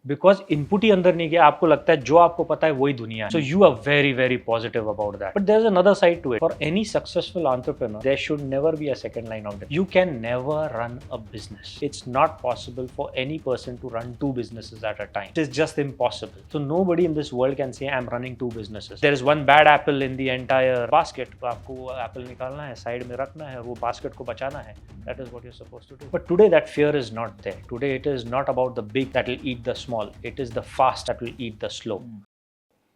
Because input ही अंदर नहीं गया, आपको लगता है जो आपको पता है वही दुनिया है. So you are very very positive about that. But there is another side to it. For any successful entrepreneur there should never be a second line of defence. You can never run a business. It's not possible for any person to run two businesses at a time. It is just impossible. So nobody in this world can say I'm running two businesses. There is one bad apple in the entire basket. तो आपको Apple निकालना है, side में रखना है, वो basket को बचाना है. That is what you're supposed to do. But today that fear is not there. Today it is not about the big that will eat the small. It is the fast that will eat the slow.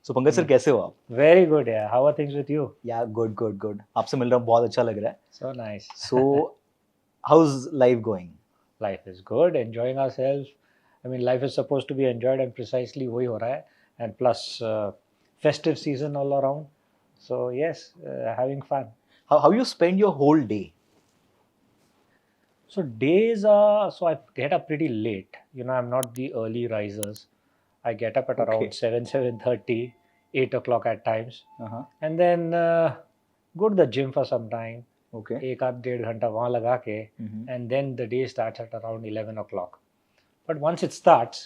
So Pankaj sir कैसे हो आप? Very good, yeah. How are things with you? Yeah, good. आपसे मिल रहा हूँ, बहुत अच्छा लग रहा है. So nice. So how's life going? Life is good. Enjoying ourselves. I mean, life is supposed to be enjoyed, and precisely वही हो रहा है. And plus festive season all around. So yes, having fun. How you spend your whole day? So days are, so I get up pretty late. You know, I'm not the early risers. I get up at around 7:30, 8 o'clock at times. And then go to the gym for some time. Okay. एक आध डेढ़ घंटा वहाँ लगा के, and then the day starts at around 11 o'clock. But once it starts,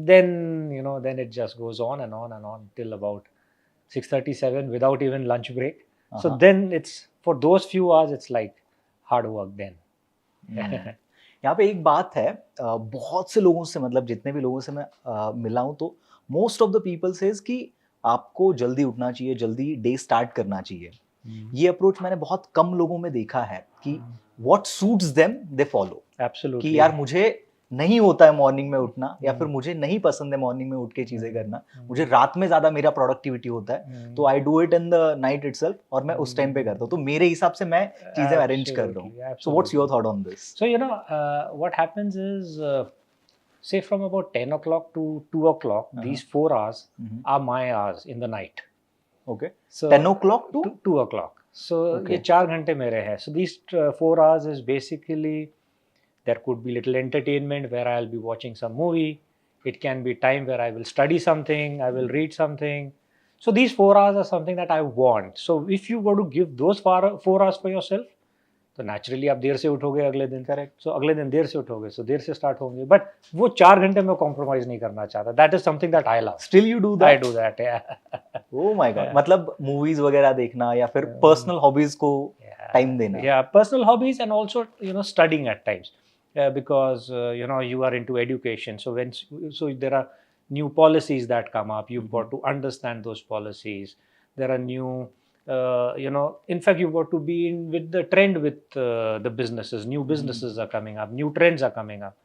then, you know, then it just goes on and on and on till about 6:37 without even lunch break. So then it's, for those few hours, it's like hard work then. यहाँ पे एक बात है, बहुत से लोगों से, मतलब जितने भी लोगों से मैं मिला हूँ, तो most of the people says कि आपको जल्दी उठना चाहिए, जल्दी डे स्टार्ट करना चाहिए. ये अप्रोच मैंने बहुत कम लोगों में देखा है कि what suits them they follow. Absolutely. कि यार मुझे नहीं होता है मॉर्निंग में उठना, या फिर मुझे नहीं पसंद है मॉर्निंग में उठ के चीजें करना, मुझे रात में ज्यादा मेरा प्रोडक्टिविटी होता है, तो I do it in the night itself, और मैं उस टाइम पे करता हूँ, तो मेरे हिसाब से मैं चीजें अरेंज कर रहा हूँ. So what's your thought on this? So, you know, what happens is, say from about 10 o'clock to 2 o'clock, these 4 hours are my hours in the night. Okay. So 10 o'clock to 2 o'clock. So Okay. ये 4 घंटे मेरे हैं. So these 4 hours is basically, there could be little entertainment where I'll be watching some movie. It can be time where I will study something, I will read something. So these 4 hours are something that I want. So if you were to give those 4 hours for yourself, तो naturally आप देर से उठोगे अगले दिन. Correct. So अगले दिन देर से उठोगे, so देर से start होंगे. But वो 4 घंटे में compromise नहीं करना चाहता. That is something that I love. Still you do that? I do that, yeah. Oh my God. मतलब मूवीज वगैरह देखना, या फिर पर्सनल हॉबीज को टाइम देना. Yeah, personal hobbies, and also, you know, studying at times, because you know, you are into education. So so there are new policies that come up. You've got to understand those policies. There are new, you know, in fact, you've got to be in with the trend with the businesses. New businesses are coming up. New trends are coming up.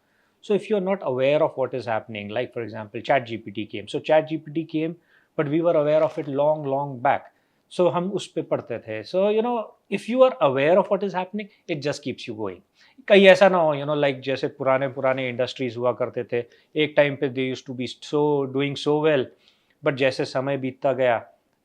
So if you're not aware of what is happening, like for example, ChatGPT came. So ChatGPT came, but we were aware of it long back. So हम उस पे पढ़ते थे. So, you know, if you are aware of what is happening, it just keeps you going. कहीं ऐसा ना हो, you know, like जैसे पुराने इंडस्ट्रीज हुआ करते थे, एक टाइम पे they used to be so doing so well, but जैसे समय बीतता गया,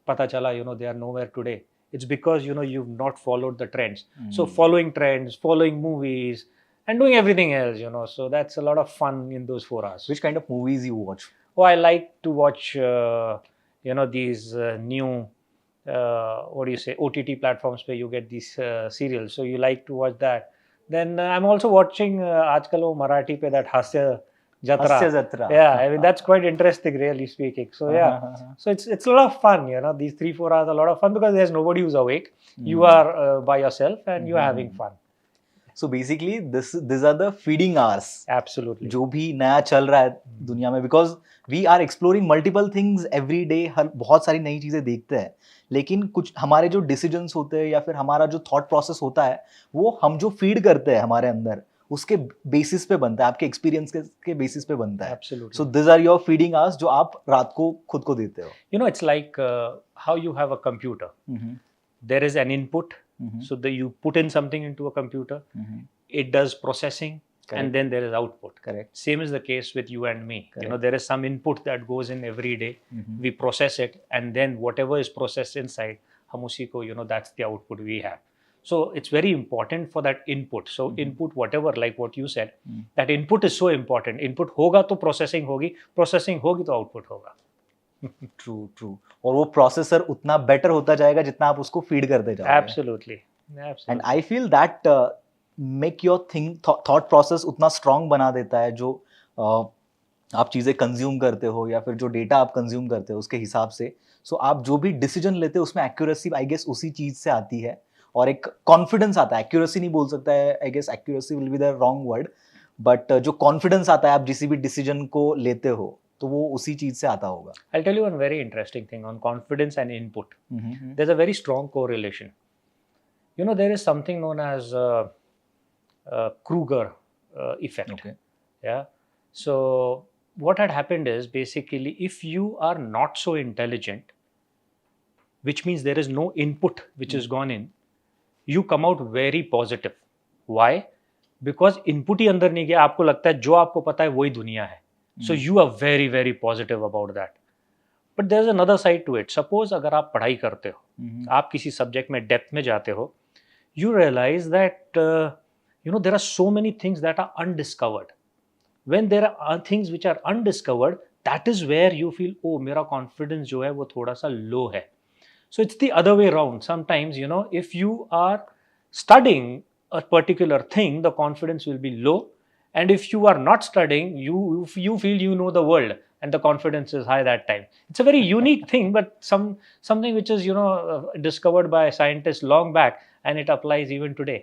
पता चला, you know, they are nowhere today. It's because, you know, you've not followed the trends. So following trends, following movies, and doing everything else, you know, so that's a lot of fun in those 4 hours. Which kind of movies you watch? Oh, I like to watch, you know, these new, what do you say, OTT platforms where you get these serials. So you like to watch that. Then I'm also watching आजकल वो मराठी पे that हास्य जत्रा. हास्य जत्रा. Yeah, I mean that's quite interesting, really speaking. So yeah, so it's a lot of fun, you know. These 3-4 hours are a lot of fun because there's nobody who's awake. You are by yourself and you're having fun. So basically these are the feeding hours. Absolutely. जो भी नया चल रहा है दुनिया में, because we are exploring multiple things every day. हर बहुत सारी नई चीजें देखते हैं, लेकिन कुछ हमारे जो डिसीजंस होते हैं, या फिर हमारा जो थॉट प्रोसेस होता है, वो हम जो फीड करते हैं हमारे अंदर, उसके बेसिस पे बनता है, आपके एक्सपीरियंस के बेसिस पे बनता है. Absolutely. So these are your feeding hours जो आप रात को खुद को देते हो. You know, it's like how you have a computer. There is an input. So you put in something into a computer, it does processing. Correct. And then there is output. Correct. Same is the case with you and me. Correct. You know, there is some input that goes in every day. We process it, and then whatever is processed inside, हम उसी को, you know, that's the output we have. So it's very important for that input. So input, whatever, like what you said, that input is so important. Input होगा तो processing होगी, processing होगी तो output होगा. True. और वो processor उतना better होता जाएगा जितना आप उसको फीड करते जाओगे. Absolutely. And I feel that make your thought process उतना strong बना देता है, जो आप चीज़ें कंज्यूम करते हो या फिर जो डेटा आप कंज्यूम करते हो उसके हिसाब से, सो आप जो भी डिसीजन लेते हो उसमें एक्यूरेसी आई गेस उसी चीज़ से आती है और एक कॉन्फिडेंस आता है। एक्यूरेसी नहीं बोल सकता है, I guess accuracy will be the wrong word, but जो कॉन्फिडेंस आता है आप किसी भी डिसीजन को लेते हो तो वो उसी चीज़ से आता होगा। I'll tell you one very interesting thing on confidence and input. Hmm, There's a very strong correlation. You know, there is something known as Kruger effect. Okay, Yeah. So what had happened is basically if you are not so intelligent, which means there is no input which has gone in, you come out very positive. Why? Because input ही अंदर नहीं गया, आपको लगता है जो आपको पता है वही दुनिया है. So you are very very positive about that. But there's another side to it. Suppose अगर आप पढ़ाई करते हो, आप किसी सब्जेक्ट में डेप्थ में जाते हो, you realize that there are so many things that are undiscovered. When there are things which are undiscovered, that is where you feel, oh, मेरा confidence जो है वो थोड़ा सा low है. So it's the other way around. Sometimes, if you are studying a particular thing, the confidence will be low. And if you are not studying, you feel you know the world and the confidence is high that time. It's a very unique thing, but something which is, discovered by scientists long back and it applies even today.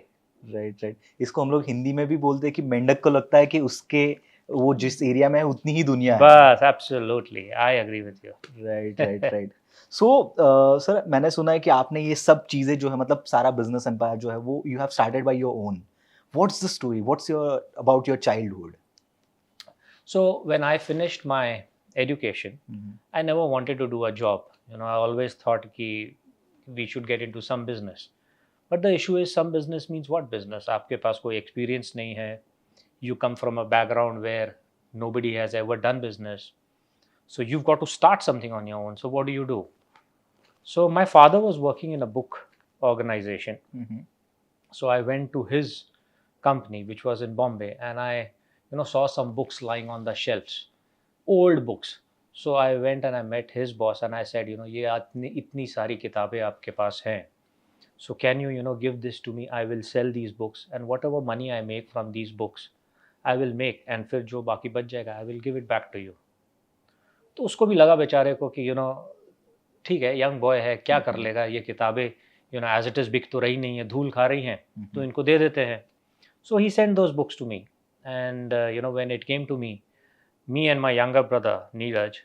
Right right. इसको हम लोग हिंदी में भी बोलते हैं कि मेंढक को लगता है कि उसके वो जिस एरिया में है उतनी ही दुनिया है। But absolutely, I agree with you. Right right right. So sir मैंने सुना है कि आपने ये सब चीज़ें जो है मतलब सारा बिजनेस एम्पायर जो है वो you have started by your own. What's the story, what's your about your childhood? So when I finished my education, I never wanted to do a job. I always thought कि we should get into some business. But the issue is some business means what business? आपके पास कोई experience नहीं है. You come from a background where nobody has ever done business. So you've got to start something on your own. So what do? So my father was working in a book organization. So I went to his company, which was in Bombay, and I, saw some books lying on the shelves, old books. So I went and I met his boss and I said, ये इतनी सारी किताबें आपके पास हैं. So can you, give this to me? I will sell these books and whatever money I make from these books, I will make and फिर जो बाकी बच जाएगा, I will give it back to you. तो उसको भी लगा बेचारे को कि ठीक है, यंग बॉय है, क्या कर लेगा, ये किताबें एज इट इज़ बिक तो रही नहीं है, धूल खा रही हैं, तो इनको दे देते हैं. So he send those books to me and when it came to me and my younger brother Neeraj,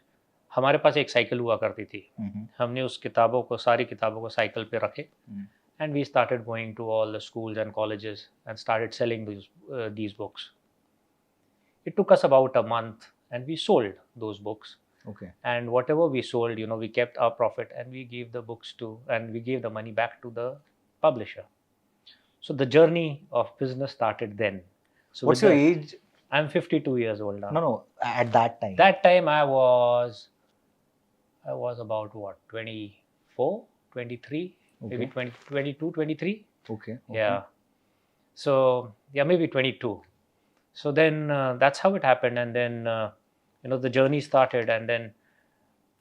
हमारे पास एक साइकिल हुआ करती थी. हमने उस सारी किताबों को साइकिल पे रखे and we started going to all the schools and colleges and started selling these books. It took us about a month and we sold those books. Okay. And whatever we sold, we kept our profit and we gave we gave the money back to the publisher. So the journey of business started then. So what's your age? I'm 52 years old now. No, at that time. That time I was about what, 24, 23, maybe 20, 22, 23. Okay. Yeah. So yeah, maybe 22. So then that's how it happened, and then the journey started, and then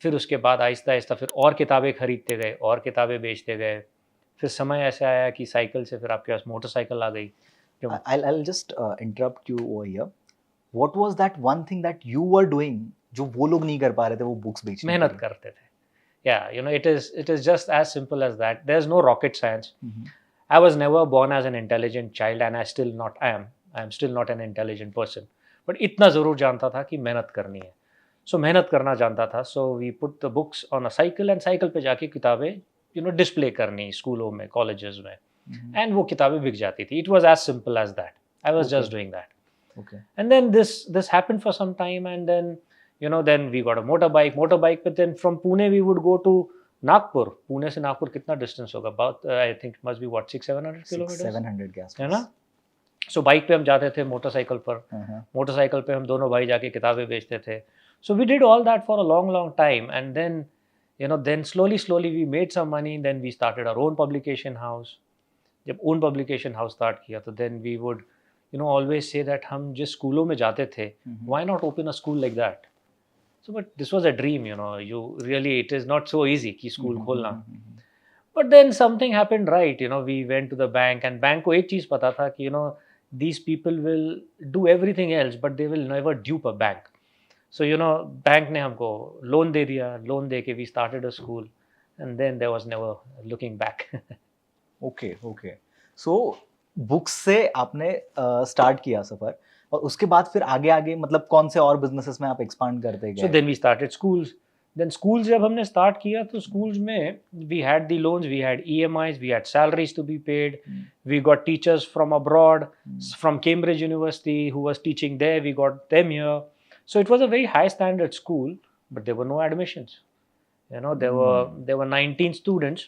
फिर उसके बाद आहिस्ता आहिस्ता फिर और किताबें खरीदते गए और किताबें बेचते गए. फिर समय ऐसा आया कि साइकिल से फिर आपके पास मोटरसाइकिल आ गई. I'll just interrupt you over here. What was that one thing that you were doing जो वो लोग नहीं कर पा रहे थे, वो बुक्स बेचने? मेहनत करते थे. Yeah, it is just as simple as that. There's no rocket science. I was never born as an intelligent child and I am still not an intelligent person. But इतना ज़रूर जानता था कि मेहनत करनी है. So मेहनत करना जानता था. So we put the books on a cycle and cycle पे जाके किताबें डिस्प्ले करनी स्कूलों में, कॉलेजेस में. And वो किताबें बिक जाती थी. It was as simple as that. I was just doing that. Okay. And then this happened for some time, and then then we got a motorbike, but then from Pune we would go to Nagpur. Pune से नागपुर कितना distance होगा? About I think it must be what, 600-700 kilometers. 700 के आसपास, है ना? So bike पे हम जाते थे, मोटरसाइकिल पर. मोटरसाइकिल पे हम दोनों भाई जाके किताबें बेचते थे. So we did all that for a long time, and then then slowly we made some money. Then we started our own publication house. जब own publication house start किया, तो then we would always say that हम जिस स्कूलों में जाते थे, why not open a school like that? So but this was a dream, it is not so easy कि स्कूल खोलना. But then something happened, right? We went to the bank, and bank को एक चीज़ पता था कि these people will do everything else, but they will never dupe a bank. So bank ने हमको loan दे दिया, लोन दे के we started a school, and then there was never looking back. Okay okay so books से आपने start किया सफर और उसके बाद फिर आगे आगे मतलब कौन से और बिजनेसेस में आप एक्सपांड करते So गए? then we started schools. Then schools जब हमने start किया तो schools में we had the loans, we had EMIs, we had salaries to be paid. We got teachers from abroad, from Cambridge University who was teaching there. We got them here. So it was a very high standard school, but there were no admissions. There were 19 students.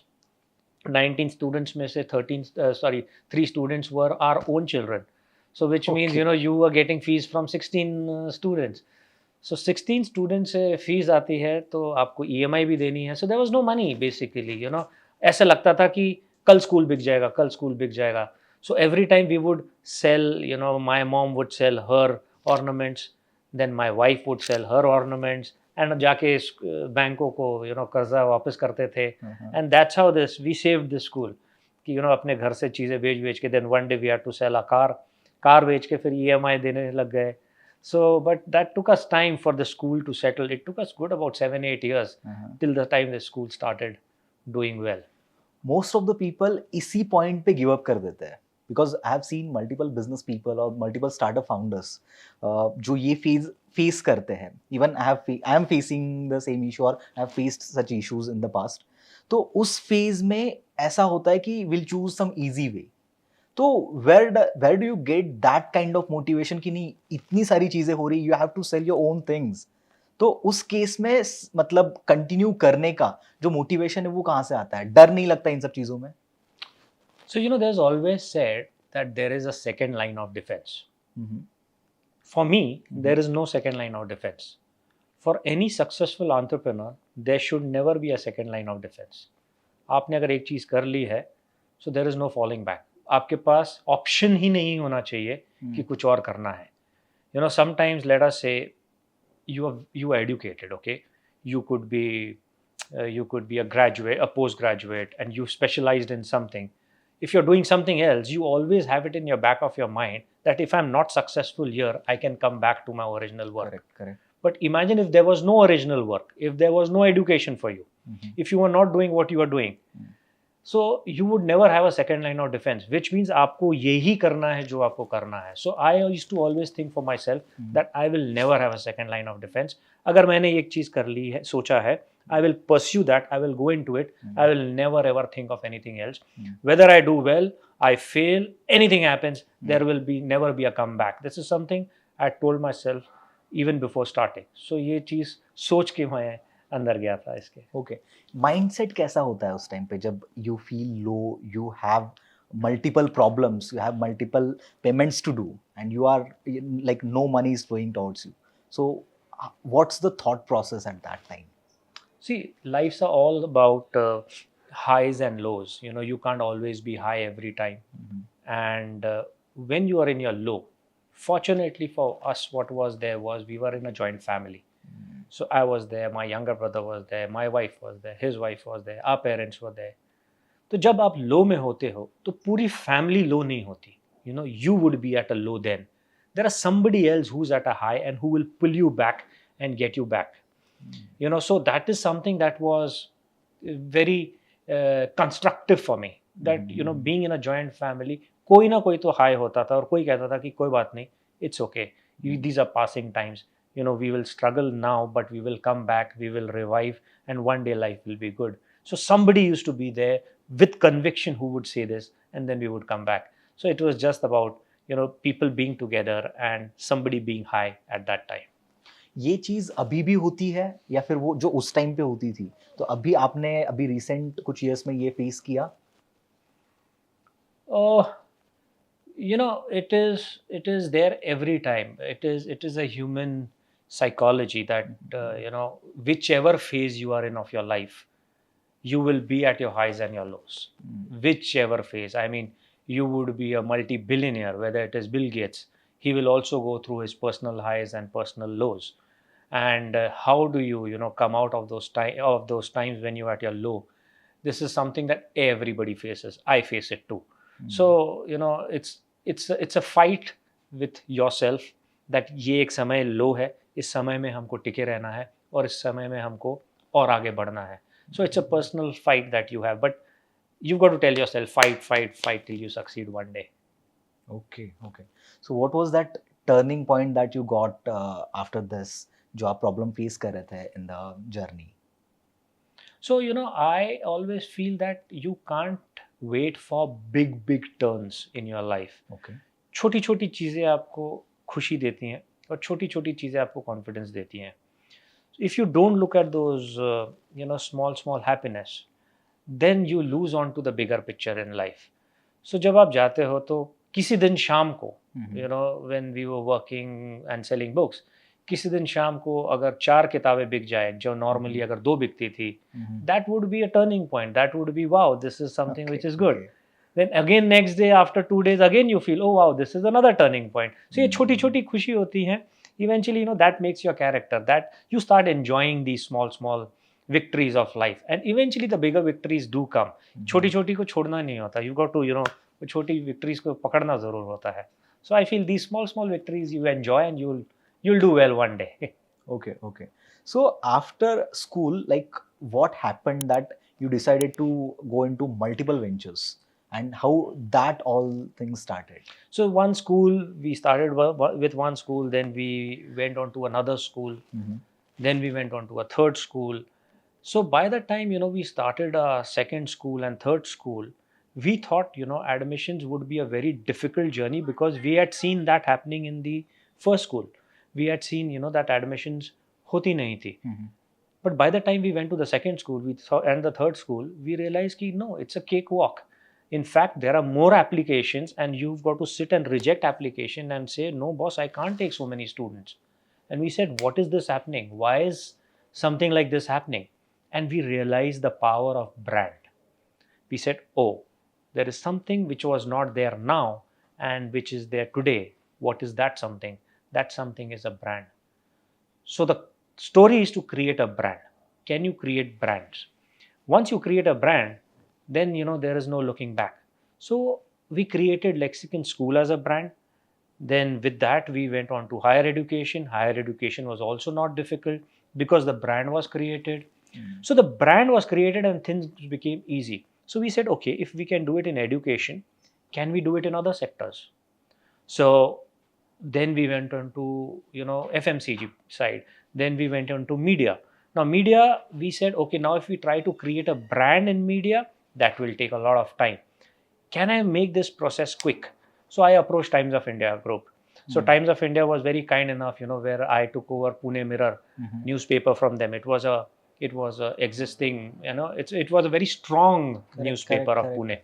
19 students में से 3 students were our own children. So which means Okay. you were getting fees from 16 students. So 16 students से fees आती है तो आपको EMI भी देनी है. So there was no money basically. ऐसा लगता था कि कल स्कूल बिक जाएगा, कल स्कूल बिक जाएगा. So every time we would sell, my mom would sell her ornaments, then my wife would sell her ornaments, and जाके बैंकों को कर्जा वापस करते थे. And that's how we saved this school. कि अपने घर से चीज़ें बेच के then one day we had to sell a car बेच के फिर EMI देने लग गए. So but that took us time for the school to settle. It took us good about 7-8 years till the time the school started doing well. Most of the people इसी point पे give up कर देते हैं because I have seen multiple business people और multiple startup founders जो ये face करते हैं. Even I am facing the same issue और I have faced such issues in the past. तो उस फेज में ऐसा होता है कि will choose some easy way. तो where do you get that kind of motivation कि नहीं इतनी सारी चीजें हो रही, you have to sell your own things. तो उस केस में मतलब कंटिन्यू करने का जो मोटिवेशन है वो कहाँ से आता है? डर नहीं लगता इन सब चीजों में? So there's always said that there is a second line of defense. For me, there is no second line of defense. For any successful entrepreneur, there should never be a second line of defense. आपने अगर एक चीज़ कर ली है, so there is no falling back. आपके पास option ही नहीं होना चाहिए कि कुछ और करना है. Sometimes let us say you are educated, okay? You could be a graduate, a postgraduate, and you specialized in something. If you're doing something else, you always have it in your back of your mind that if I'm not successful here, I can come back to my original work. Correct. But imagine if there was no original work, if there was no education for you, if you were not doing what you are doing, so you would never have a second line of defense, which means आपको यही करना है जो आपको करना है. So I used to always think for myself that I will never have a second line of defense. अगर मैंने एक चीज़ कर ली है, सोचा है, I will pursue that, I will go into it, I will never ever think of anything else. Whether I do well, I fail, anything happens, there will never be a comeback. This is something I told myself even before starting. So ये चीज़ सोच के मैं अंदर गया था इसके. Okay. Mindset कैसा होता है उस टाइम पे जब you feel low, you have multiple problems, you have multiple payments to do and you are like no money is flowing towards you. So what's the thought process at that time? See, lives are all about highs and lows. You can't always be high every time. And when you are in your low, fortunately for us, what was there was we were in a joint family. So I was there, my younger brother was there, my wife was there, his wife was there, our parents were there. तो जब आप लो में होते हो तो पूरी family लो नहीं होती. You would be at a low then. There is somebody else who's at a high and who will pull you back and get you back. So that is something that was very constructive for me. That being in a joint family, कोई ना कोई तो high होता था और कोई कहता था कि कोई बात नहीं, it's okay. These are passing times. We will struggle now, but we will come back, we will revive, and one day life will be good. So somebody used to be there with conviction who would say this, and then we would come back. So it was just about people being together and somebody being high at that time. ये चीज अभी भी होती है या फिर वो जो उस टाइम पे होती थी? तो अभी रिसेंट कुछ इयर्स में ये फेस किया? It is there every time. It is a human psychology that whichever phase you are in of your life, you will be at your highs and your lows. Whichever phase. I mean, you would be a multi-billionaire, whether it is Bill Gates, he will also go through his personal highs and personal lows. And how do you come out of those times when you're at your low? This is something that everybody faces. I face it too. So it's a fight with yourself that ये एक समय low है, इस समय में हमको टिके रहना है और इस समय में हमको और आगे बढ़ना है. So it's a personal fight that you have, but you've got to tell yourself, fight, fight, fight till you succeed one day. Okay, okay. So what was that turning point that you got after this जो आप problem face कर रहे थे in the journey? So, I always feel that you can't wait for big, big turns in your life. Okay. छोटी छोटी चीज़ें आपको खुशी देती हैं और छोटी छोटी चीज़ें आपको कॉन्फिडेंस देती हैं. If you don't look at those small small happiness, then you lose on to the bigger picture in life. So जब आप जाते हो तो किसी दिन शाम को, when we were working and selling books, किसी दिन शाम को अगर 4 किताबें बिक जाए जो नॉर्मली अगर 2 बिकती थी, that would be a turning point. That would be wow, this is something which is good. Then again next day after 2 days again you feel, oh wow, this is another turning point. So ये छोटी छोटी खुशी होती हैं. Eventually that makes your character, that you start enjoying these small small victories of life, and eventually the bigger victories do come. छोटी छोटी को छोड़ना नहीं होता. You got to छोटी victories को पकड़ना जरूर होता है. So I feel these small small victories you enjoy and you'll do well one day. Okay, okay. So after school, like what happened that you decided to go into multiple ventures, and how that all things started? So one school, we started with one school, then we went on to another school, then we went on to a third school. So by the time we started a second school and third school, we thought admissions would be a very difficult journey, because we had seen that happening in the first school. We had seen that admissions hoti nahi thi. But by the time we went to the second school and the third school, we realized ki no, it's a cakewalk. In fact, there are more applications and you've got to sit and reject application and say, no boss, I can't take so many students. And we said, what is this happening? Why is something like this happening? And we realized the power of brand. We said, oh, there is something which was not there now and which is there today. What is that something? That something is a brand. So the story is to create a brand. Can you create brands? Once you create a brand, then there is no looking back. So we created Lexicon School as a brand. Then with that we went on to higher education. Higher education was also not difficult because the brand was created. So the brand was created and things became easy. So we said, okay, if we can do it in education, can we do it in other sectors? So then we went on to FMCG side. Then we went on to media. Now media, we said, okay, now if we try to create a brand in media, that will take a lot of time. Can I make this process quick? So I approached Times of India group. So Times of India was very kind enough, where I took over Pune Mirror newspaper from them. It was a existing, it was a very strong newspaper of Pune.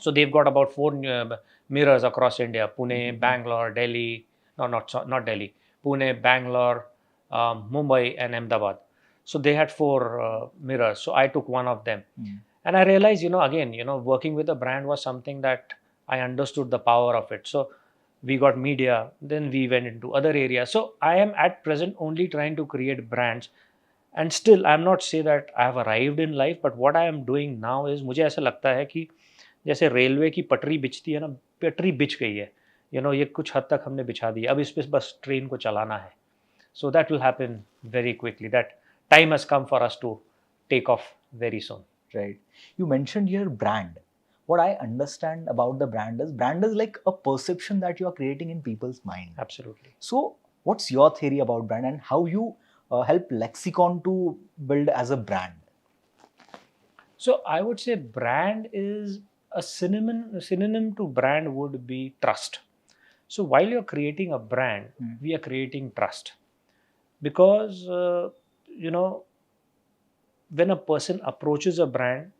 So they've got about 4 mirrors across India: Pune, Bangalore, Delhi. No, not Delhi. Pune, Bangalore, Mumbai, and Ahmedabad. So they had 4 mirrors. So I took one of them. And I realized, again, working with a brand was something that I understood the power of it. So we got media, then we went into other areas. So I am at present only trying to create brands. And still, I'm not say that I have arrived in life, but what I am doing now is, मुझे ऐसा लगता है कि जैसे railway की पटरी बिछती है ना, पटरी बिछ गई है, ये कुछ हद तक हमने बिछा दी है, अब इस पे बस ट्रेन को चलाना है. So that will happen very quickly. That time has come for us to take off very soon. Right. You mentioned here brand. What I understand about the brand is like a perception that you are creating in people's mind. Absolutely. So what's your theory about brand and how you help Lexicon to build as a brand? So I would say brand is a synonym to brand would be trust. So while you're creating a brand, we are creating trust, because when a person approaches a brand,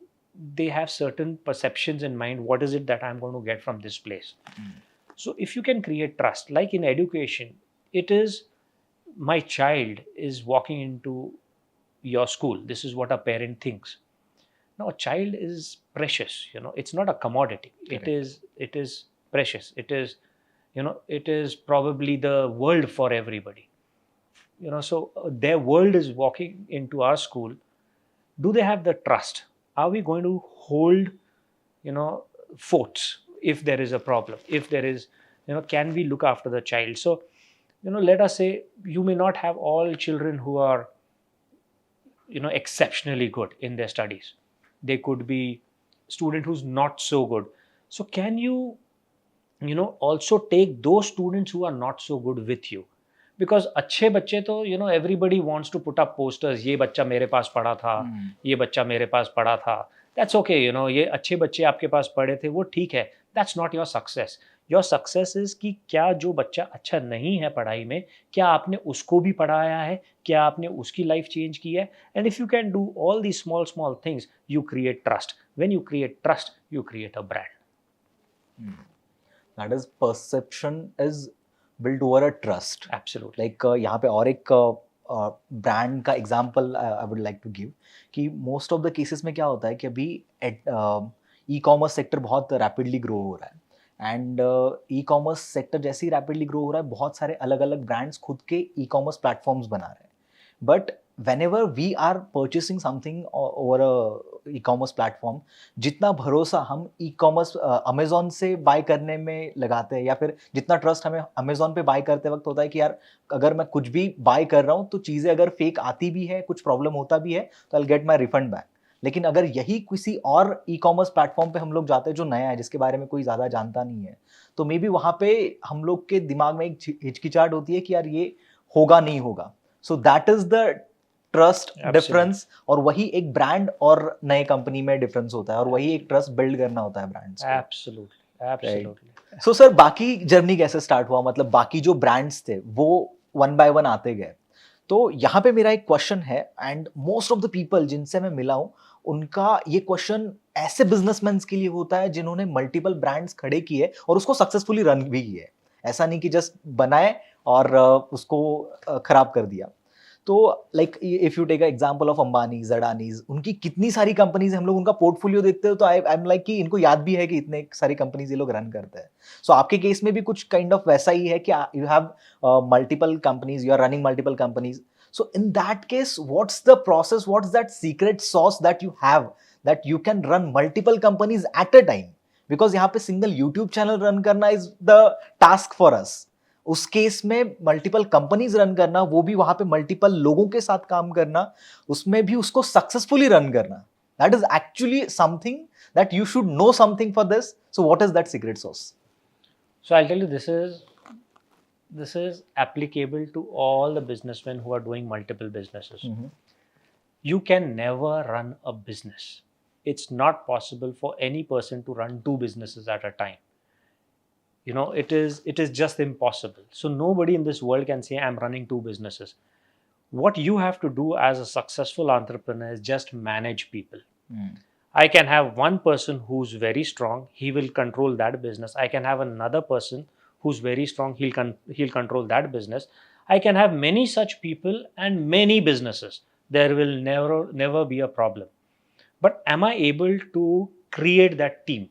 they have certain perceptions in mind. What is it that I'm going to get from this place? So if you can create trust, like in education, it is, my child is walking into your school. This is what a parent thinks. Now a child is precious, it's not a commodity. Correct. It is precious. It is, it is probably the world for everybody. So their world is walking into our school. Do they have the trust? Are we going to hold, forts if there is a problem? If there is, can we look after the child? So let us say you may not have all children who are, exceptionally good in their studies. They could be student who's not so good. So can you, also take those students who are not so good with you? Because अच्छे बच्चे तो, everybody wants to put up posters, ये बच्चा मेरे पास पढ़ा था, ये बच्चा मेरे पास पढ़ा था. That's okay, ये अच्छे बच्चे आपके पास पढ़े थे, वो ठीक है. That's not your success. Your success is कि क्या जो बच्चा अच्छा नहीं है पढ़ाई में, क्या आपने उसको भी पढ़ाया है, क्या आपने उसकी लाइफ चेंज की है. And if you can do all these small things, you create trust. When you create trust, you create a brand. That is, perception is built over a trust. Absolutely. Like यहाँ पे और एक brand का example I would like to give कि most of the cases में क्या होता है कि अभी ई कॉमर्स सेक्टर बहुत रैपिडली ग्रो हो रहा है एंड ई कॉमर्स सेक्टर जैसे ही रैपिडली ग्रो हो रहा है बहुत सारे अलग अलग ब्रांड्स खुद के ई कॉमर्स प्लेटफॉर्म्स बना रहे हैं. But whenever we are purchasing something over a e-commerce platform, जितना भरोसा हम e-commerce अमेजोन से बाय करने में लगाते हैं या फिर जितना ट्रस्ट हमें अमेजोन पे बाय करते वक्त होता है कि यार अगर मैं कुछ भी बाय कर रहा हूँ तो चीज़ें अगर फेक आती भी है, कुछ प्रॉब्लम होता भी है तो I get my refund back. लेकिन अगर यही किसी और ई कॉमर्स प्लेटफॉर्म पे हम लोग जाते हैं जो नया है, जिसके बारे में कोई ज़्यादा जानता नहीं है, तो मे बी वहाँ पे हम लोग के दिमाग में एक हिचकिचाहट होती है कि यार ये होगा नहीं होगा. सो that is the trust difference. और वही एक ब्रांड और नए कंपनी में डिफरेंस होता है और वही एक ट्रस्ट बिल्ड करना होता है ब्रांड्स को. एब्सोल्युटली. सो सर बाकी जर्नी कैसे स्टार्ट हुआ, मतलब बाकी जो ब्रांड्स थे वो वन बाय वन आते गए. तो यहाँ पे मेरा एक क्वेश्चन है and most of the people जिनसे मैं मिला हूँ उनका ये क्वेश्चन ऐसे बिजनेसमैन के लिए होता है जिन्होंने मल्टीपल ब्रांड्स खड़े किए और उसको सक्सेसफुली रन भी किए. ऐसा नहीं कि जस्ट बनाए और उसको खराब कर दिया. तो like if you take a example of Ambani, Adanis, उनकी कितनी सारी कंपनीज, हम लोग उनका पोर्टफोलियो देखते हो तो आई एम लाइक कि इनको याद भी है कि इतने सारी कंपनीज ये लोग रन करते हैं. सो आपके केस में भी कुछ काइंड ऑफ वैसा ही है कि you have multiple companies, you are running multiple companies. So in that case what's the process, what's that secret sauce that you have that you can run multiple companies at a time? Because यहाँ पे single YouTube channel run करना is the task for us. उस case में multiple companies run करना, वो भी वहां पे मल्टीपल लोगों के साथ काम करना, उसमें भी उसको सक्सेसफुली रन करना, that is actually something that you should know something for this. So what is that secret sauce? So I'll tell you, this is applicable to all the businessmen who are doing multiple businesses. You can never run a business. It's not possible for any person to run two businesses at a time. It is just impossible. So nobody in this world can say I'm running two businesses. What you have to do as a successful entrepreneur is just manage people. I can have one person who's very strong, he will control that business. I can have another person who's very strong, he'll control that business. I can have many such people and many businesses. There will never be a problem. But am I able to create that team?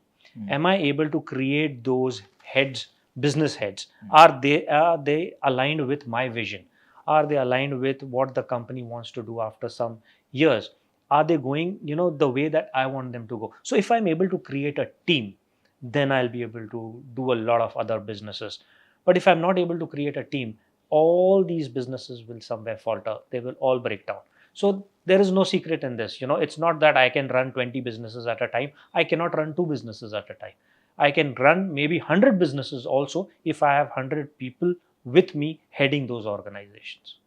Am I able to create those heads, business heads? Are they aligned with my vision? Are they aligned with what the company wants to do after some years? Are they going the way that I want them to go? So if I'm able to create a team, then I'll be able to do a lot of other businesses. But if I'm not able to create a team, all these businesses will somewhere falter. They will all break down. So there is no secret in this. It's not that I can run 20 businesses at a time. I cannot run two businesses at a time. I can run maybe 100 businesses also if I have 100 people with me heading those organizations.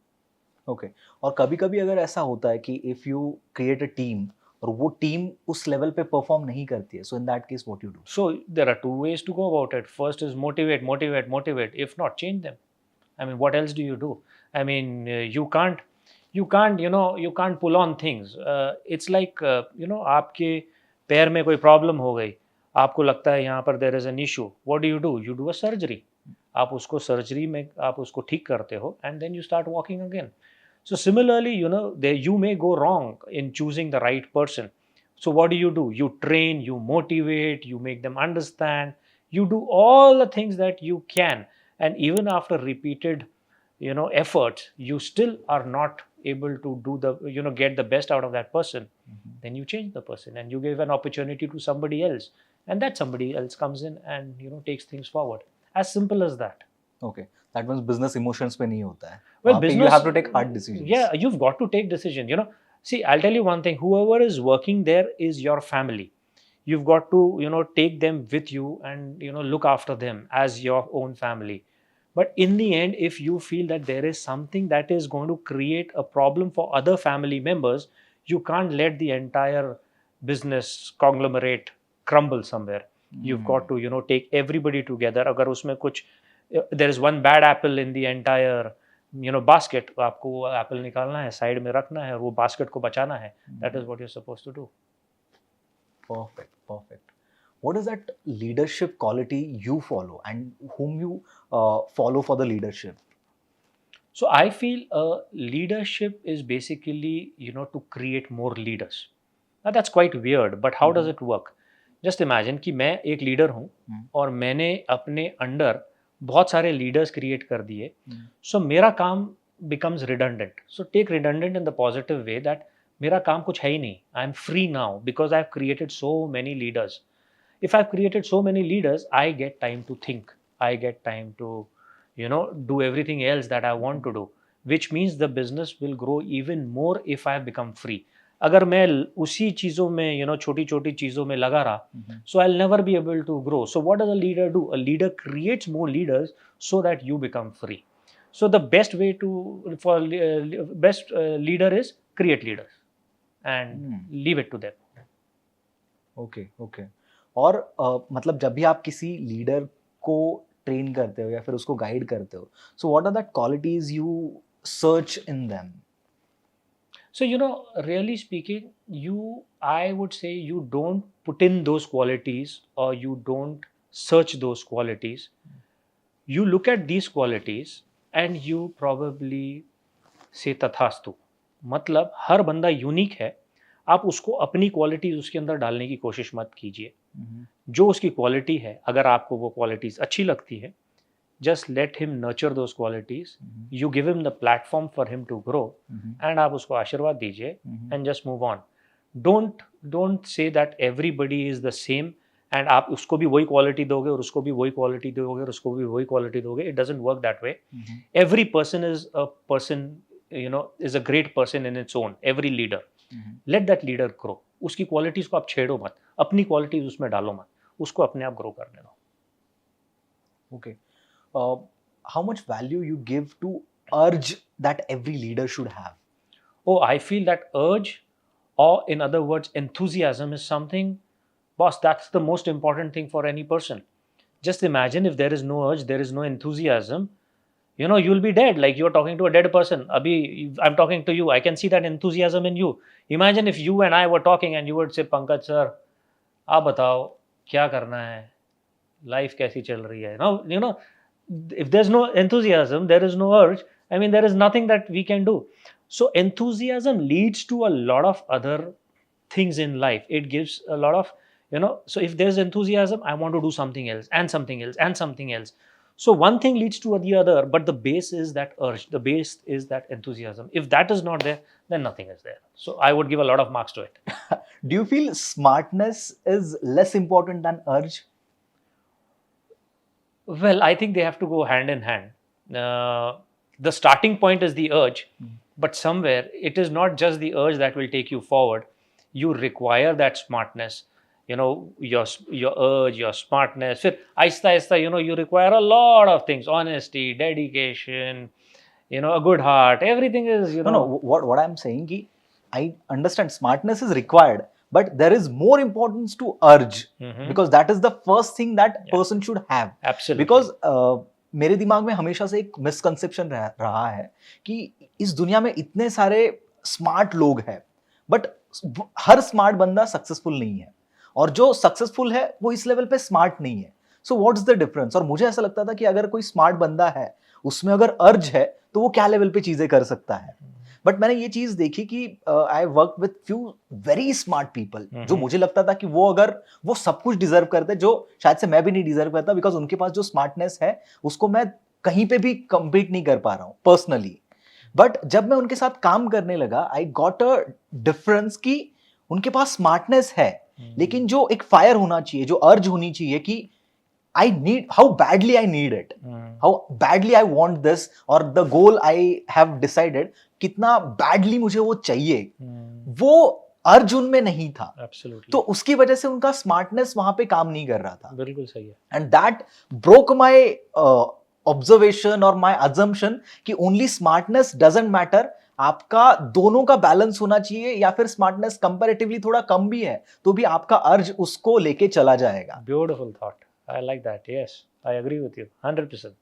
Okay. और कभी कभी अगर ऐसा होता है कि if you create a team और वो टीम उस लेवल पे परफॉर्म नहीं करती है, so in that case what you do? So there are two ways to go about it. First is motivate. If not, change them. I mean, what else do you do? I mean, you can't pull on things. It's like आपके पैर में कोई problem हो गई, आपको लगता है यहाँ पर there is an issue. What do? You do a surgery. आप उसको सर्जरी में आप उसको ठीक करते हो and then you start walking again. So similarly you may go wrong in choosing the right person. So what do? You train, you motivate, you make them understand, you do all the things that you can, and even after repeated efforts, you still are not able to do the get the best out of that person. Then you change the person and you give an opportunity to somebody else, and that somebody else comes in and takes things forward. As simple as that. Okay, that means business emotions पे नहीं होता है, Well, वहाँ पे you business, have to take hard decisions. yeah, you've got to take decision. See, I'll tell you one thing. Whoever is working there is your family. You've got to, take them with you and, look after them as your own family. But in the end, if you feel that there is something that is going to create a problem for other family members, you can't let the entire business conglomerate crumble somewhere. You've got to, take everybody together. अगर उसमें कुछ there is one bad apple in the entire basket, तो आपको वो Apple निकालना है, side में रखना है, वो बास्केट को बचाना है. That is what you're supposed to do. Perfect, perfect. What is that leadership quality you follow and whom you follow for the leadership? So I feel leadership is basically, to create more leaders. Now that's quite weird, but how does it work? Just imagine कि मैं एक leader हूँ और मैंने अपने under बहुत सारे leaders create कर दिए. सो मेरा काम becomes redundant. So take redundant in the positive way that मेरा काम कुछ है ही नहीं. I am free now because I've created so many leaders. If I've created so many leaders, I get time to think. I get time to, do everything else that I want to do, which means the business will grow even more if I become free. अगर मैं उसी चीज़ों में, छोटी छोटी चीज़ों में लगा रहा, so I'll never be able to grow. So what does a leader do? A leader creates more leaders so that you become free. So the best way for best leader is create leaders and leave it to them. Okay okay. और मतलब जब भी आप किसी leader को train करते हो या फिर उसको गाइड करते हो, so what are that qualities you search in them? So, really speaking, I would say you don't put in those qualities or you don't search those qualities. You look at these qualities and you probably say तथास्तु. मतलब हर बंदा unique है, आप उसको अपनी qualities उसके अंदर डालने की कोशिश मत कीजिए. जो उसकी क्वालिटी है, अगर आपको वो क्वालिटीज अच्छी लगती है, just let him nurture those qualities. You give him the platform for him to grow, and आप उसको आशीर्वाद दीजिए and just move on. Don't say that everybody is the same and आप उसको भी वही क्वालिटी दोगे और उसको भी वही क्वालिटी दोगे और उसको भी वही क्वालिटी दोगे. It doesn't work that way. Every person is a person, is a great person in its own. Every leader. Let that leader grow. उसकी क्वालिटीज को आप छेड़ो मत, अपनी क्वालिटीज उसमें डालो मत, उसको अपने आप ग्रो करने दो. Okay. How much value you give to urge that every leader should have? Oh, I feel that urge, or in other words, enthusiasm is something, boss, that's the most important thing for any person. Just imagine if there is no urge, there is no enthusiasm, you'll be dead. Like you're talking to a dead person. Abhi, I'm talking to you. I can see that enthusiasm in you. Imagine if you and I were talking and you would say, Pankaj sir, आप बताओ क्या करना है, life कैसी चल रही है. Now, if there's no enthusiasm, there is no urge. I mean, there is nothing that we can do. So enthusiasm leads to a lot of other things in life. It gives a lot of, so if there's enthusiasm, I want to do something else and something else and something else. So one thing leads to the other, but the base is that urge. The base is that enthusiasm. If that is not there, then nothing is there. So I would give a lot of marks to it. Do you feel smartness is less important than urge? Well, I think they have to go hand in hand. The starting point is the urge, but somewhere it is not just the urge that will take you forward. You require that smartness, your urge, your smartness. फिर Aahista Aahista, you require a lot of things: honesty, dedication, a good heart. Everything is, No. What I'm saying कि I understand smartness is required, but there is more importance to urge because that is the first thing that person should have. Absolutely. Because मेरे दिमाग में हमेशा से एक misconception रहा है कि इस दुनिया में इतने सारे स्मार्ट लोग हैं, बट हर स्मार्ट बंदा सक्सेसफुल नहीं है, और जो सक्सेसफुल है वो इस लेवल पे स्मार्ट नहीं है. सो व्हाट्स द डिफरेंस? और मुझे ऐसा लगता था कि अगर कोई स्मार्ट बंदा है, उसमें अगर अर्ज है, तो वो क्या लेवल पे चीजें कर सकता है. बट मैंने ये चीज देखी कि I work with few very smart people, जो मुझे लगता था कि वो सब कुछ डिजर्व करते, जो शायद से मैं भी नहीं डिजर्व करता, बिकॉज उनके पास जो स्मार्टनेस है उसको मैं कहीं पे भी कंपीट नहीं कर पा रहा हूँ पर्सनली. बट जब मैं उनके साथ काम करने लगा, आई गॉट अ डिफरेंस कि उनके पास स्मार्टनेस है, लेकिन जो एक फायर होना चाहिए, जो अर्ज होनी चाहिए कि I need, how badly I need it, how badly I want this, or the goal I have decided, कितना badly मुझे वो चाहिए, वो अर्जुन में नहीं था. Absolutely. तो उसकी वजह से उनका स्मार्टनेस वहां पे काम नहीं कर रहा था. बिल्कुल सही है. And that broke my observation और माय अजम्पशन कि ओनली स्मार्टनेस डजंट मैटर. आपका दोनों का बैलेंस होना चाहिए, या फिर स्मार्टनेस कंपैरेटिवली थोड़ा कम भी है तो भी आपका अर्ज उसको लेके चला जाएगा. Beautiful thought. I like that. Yes, I agree with you 100%.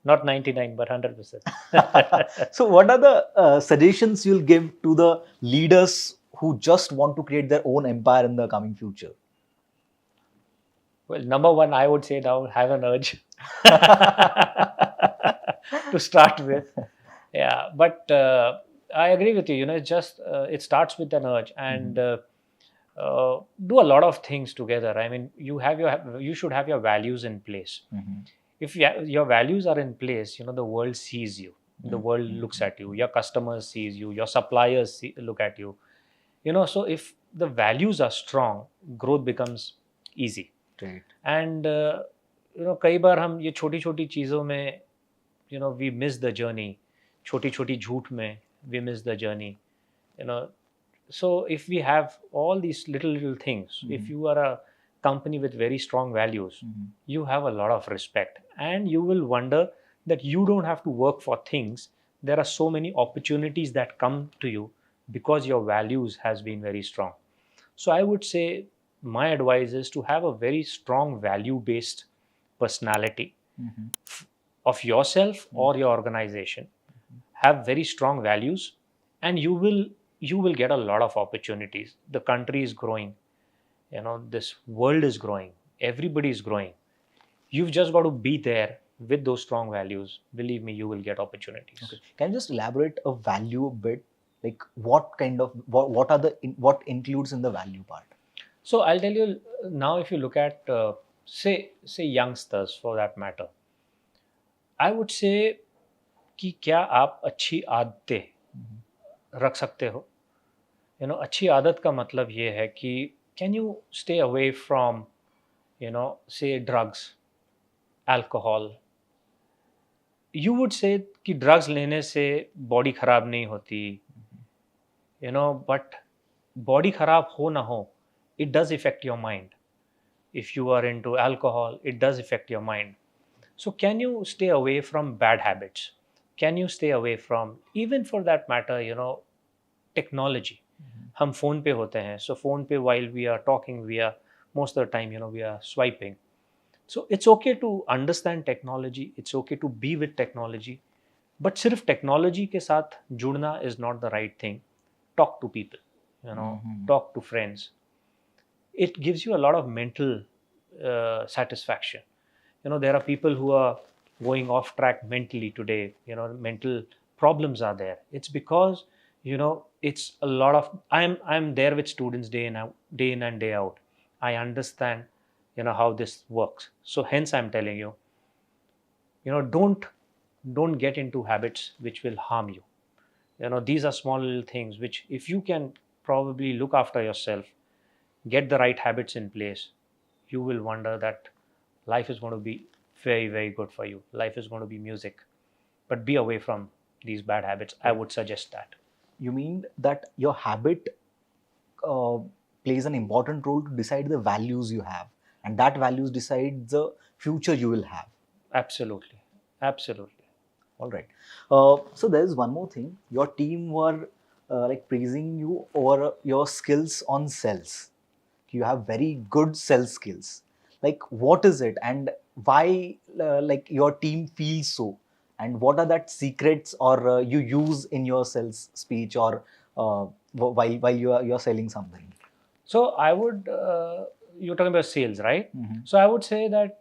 Not 99, but 100%. So what are the suggestions you'll give to the leaders who just want to create their own empire in the coming future? Well, number one, I would say now have an urge to start with. Yeah, but I agree with you. You know, it's just it starts with an urge, and do a lot of things together. I mean, you should have your values in place. If your values are in place, you know, the world sees you. The world looks at you. Your customers sees you. Your suppliers look at you. You know, so if the values are strong, growth becomes easy. Right. And you know, कई बार हम ये छोटी छोटी चीज़ों में, you know, we miss the journey. छोटी छोटी झूठ में we miss the journey. You know, so if we have all these little things, if you are a company with very strong values, you have a lot of respect, and you will wonder that you don't have to work for things. There are so many opportunities that come to you because your values has been very strong. So I would say my advice is to have a very strong value based personality of yourself or your organization. Have very strong values, and you will get a lot of opportunities. The country is growing, you know, this world is growing, everybody is growing. You've just got to be there with those strong values. Believe me, you will get opportunities. Okay. Can you just elaborate a value a bit? Like what kind of what includes in the value part? So I'll tell you now, if you look at say youngsters for that matter, I would say कि क्या आप अच्छी आदतें रख सकते हो. You know, अच्छी आदत का मतलब ये है कि can you stay away from, you know, say drugs, alcohol. You would say कि ड्रग्स लेने से बॉडी ख़राब नहीं होती, यू नो, बट बॉडी ख़राब हो ना हो, it does affect your mind. If you are into alcohol, it does affect your mind. So can you stay away from bad habits? Can you stay away from, even for that matter, you know, technology? हम phone पे होते हैं, so phone पे while we are talking, we are most of the time, you know, we are swiping. So it's okay to understand technology, it's okay to be with technology, but सिर्फ technology के साथ जुड़ना is not the right thing. Talk to people, you know, talk to friends. It gives you a lot of mental satisfaction. You know, there are people who are going off track mentally today. You know, mental problems are there. It's because, you know, it's a lot of, I'm there with students day in and day out. I understand, you know, how this works. So hence I'm telling you, you know, don't get into habits which will harm you. You know, these are small little things which, if you can probably look after yourself, get the right habits in place, you will wonder that life is going to be very, very good for you. Life is going to be music. But be away from these bad habits. I would suggest that. You mean that your habit plays an important role to decide the values you have, and that values decide the future you will have. Absolutely. Absolutely. All right. So there is one more thing. Your team were like praising you over your skills on sales. You have very good sales skills. Like what is it, and why like your team feels so, and what are that secrets or you use in your sales speech or while you're selling something? So I would you're talking about sales, right? So I would say that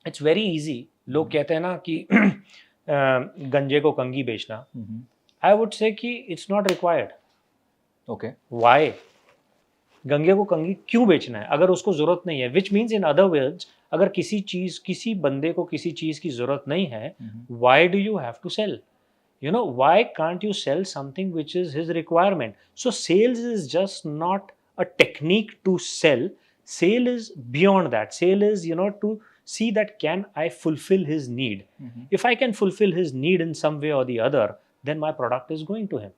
it's very easy. लोग कहते हैं ना कि गंजे को कंघी बेचना. I would say कि it's not required. Okay. Why? Gange को कंघी क्यों बेचना है अगर उसको ज़रूरत नहीं है? Which means in other words, अगर किसी बंदे को किसी चीज़ की ज़रूरत नहीं है, why do you have to sell? You know, why can't you sell something which is his requirement? So sales is just not a technique to sell. Sale is beyond that. Sale is, to see that can I fulfill his need. If I can fulfill his need in some way or the other, then my product is going to him.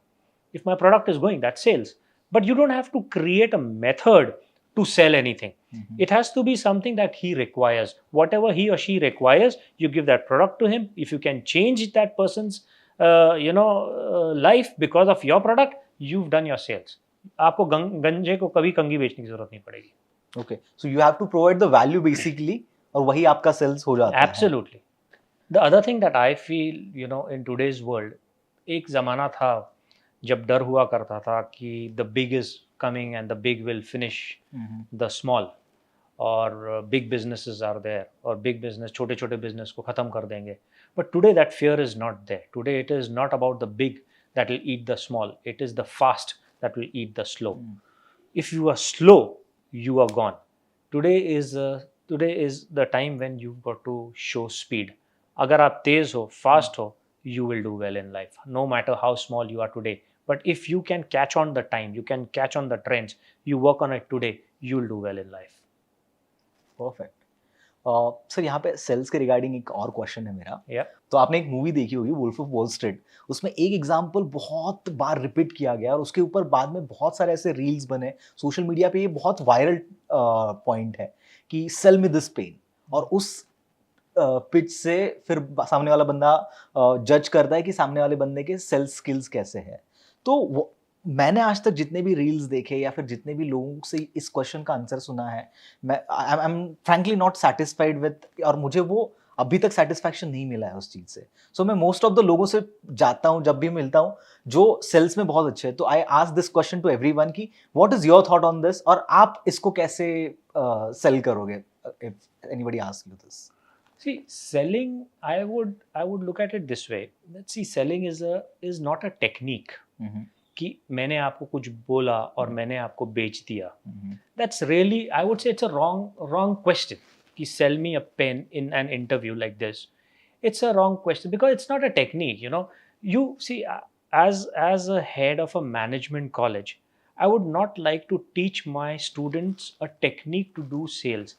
If my product is going, that's sales. But you don't have to create a method to sell anything. It has to be something that he requires. Whatever he or she requires, you give that product to him. If you can change that person's life because of your product, you've done your sales. आपको गंजे को कभी कंगी बेचने की जरूरत नहीं पड़ेगी. Okay, so you have to provide the value basically, और वही आपका sales हो जाता है. Absolutely. The other thing that I feel, in today's world, एक जमाना था जब डर हुआ करता था कि the big is coming and the big will finish the small, और big businesses are there, और big business छोटे छोटे business को खत्म कर देंगे. But today that fear is not there. Today it is not about the big that will eat the small. It is the fast that will eat the slow. If you are slow, you are gone. Today is the time when you've got to show speed. अगर आप तेज हो, fast हो, you will do well in life, no matter how small you are today. But if you can catch on the time, you can catch on the trends, you work on it today, you will do well in life. Perfect. Sir यहाँ पे sales के regarding एक और question है मेरा. Yeah. तो आपने एक मूवी देखी होगी वुल्फ ऑफ वॉल स्ट्रीट. उसमें एक एग्जांपल बहुत बार रिपीट किया गया और उसके ऊपर बाद में बहुत सारे ऐसे रील्स बने सोशल मीडिया पे. ये बहुत वायरल पॉइंट है कि सेल मी दिस पेन, और उस पिच से फिर सामने वाला बंदा जज करता है कि सामने वाले बंदे के सेल्स स्किल्स कैसे हैं. तो मैंने आज तक जितने भी रील्स देखे या फिर जितने भी लोगों से इस क्वेश्चन का आंसर सुना है, मैं I am frankly not satisfied with, और मुझे वो अभी तक सेटिस्फैक्शन नहीं मिला है उस चीज़ से. सो मैं मोस्ट ऑफ द लोगों से जाता हूँ, जब भी मिलता हूँ जो सेल्स में बहुत अच्छे हैं, तो I ask this question to everyone कि what is your thought on this, और आप इसको कैसे सेल करोगे if anybody ask you this. See, selling, I would look at it this way. Let's see, selling is not a technique. कि मैंने आपको कुछ बोला और मैंने आपको बेच दिया. That's really, I would say, it's a wrong question. कि sell me a pen in an interview like this. It's a wrong question because it's not a technique. You see, as a head of a management college, I would not like to teach my students a technique to do sales.